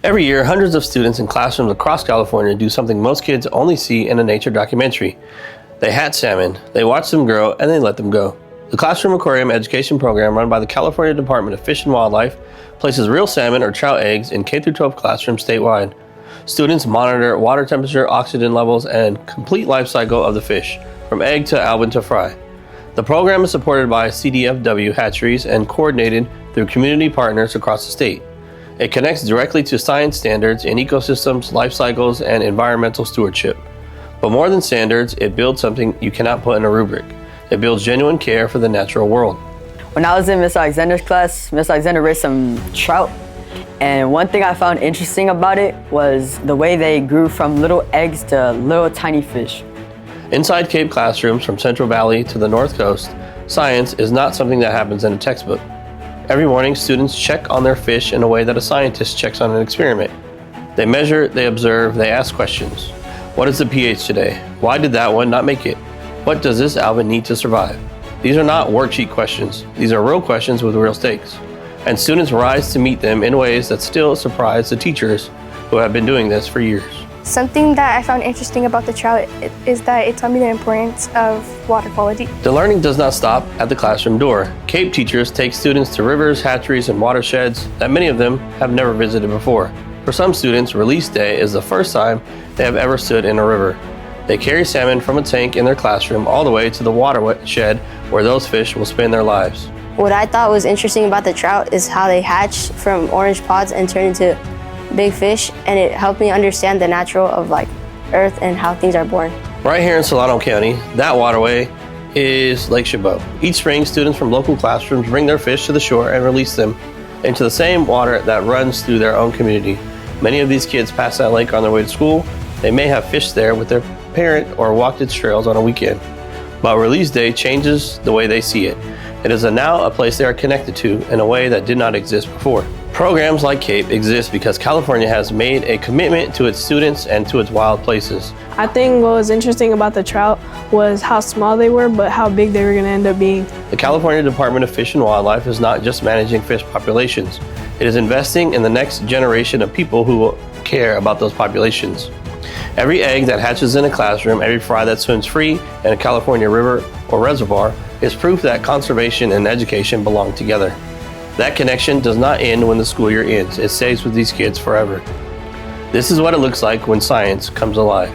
Every year, hundreds of students in classrooms across California do something most kids only see in a nature documentary. They hatch salmon, they watch them grow, and they let them go. The Classroom Aquarium Education Program, run by the California Department of Fish and Wildlife, places real salmon or trout eggs in K-12 classrooms statewide. Students monitor water temperature, oxygen levels, and complete life cycle of the fish, from egg to albumin to fry. The program is supported by CDFW hatcheries and coordinated through community partners across the state. It connects directly to science standards in ecosystems, life cycles, and environmental stewardship. But more than standards, it builds something you cannot put in a rubric. It builds genuine care for the natural world. When I was in Miss Alexander's class, Miss Alexander raised some trout. And one thing I found interesting about it was the way they grew from little eggs to little tiny fish. Inside CAEP classrooms from Central Valley to the North Coast, science is not something that happens in a textbook. Every morning, students check on their fish in a way that a scientist checks on an experiment. They measure, they observe, they ask questions. What is the pH today? Why did that one not make it? What does this alvin need to survive? These are not worksheet questions. These are real questions with real stakes. And students rise to meet them in ways that still surprise the teachers who have been doing this for years. Something that I found interesting about the trout is that it taught me the importance of water quality. The learning does not stop at the classroom door. CAEP teachers take students to rivers, hatcheries, and watersheds that many of them have never visited before. For some students, release day is the first time they have ever stood in a river. They carry salmon from a tank in their classroom all the way to the watershed where those fish will spend their lives. What I thought was interesting about the trout is how they hatch from orange pods and turn into big fish, and it helped me understand the natural of Earth and how things are born. Right here in Solano County, that waterway is Lake Chabot. Each spring, students from local classrooms bring their fish to the shore and release them into the same water that runs through their own community. Many of these kids pass that lake on their way to school. They may have fished there with their parent or walked its trails on a weekend. But release day changes the way they see it. It is now a place they are connected to in a way that did not exist before. Programs like CAEP exist because California has made a commitment to its students and to its wild places. I think what was interesting about the trout was how small they were, but how big they were going to end up being. The California Department of Fish and Wildlife is not just managing fish populations. It is investing in the next generation of people who will care about those populations. Every egg that hatches in a classroom, every fry that swims free in a California river or reservoir is proof that conservation and education belong together. That connection does not end when the school year ends. It stays with these kids forever. This is what it looks like when science comes alive.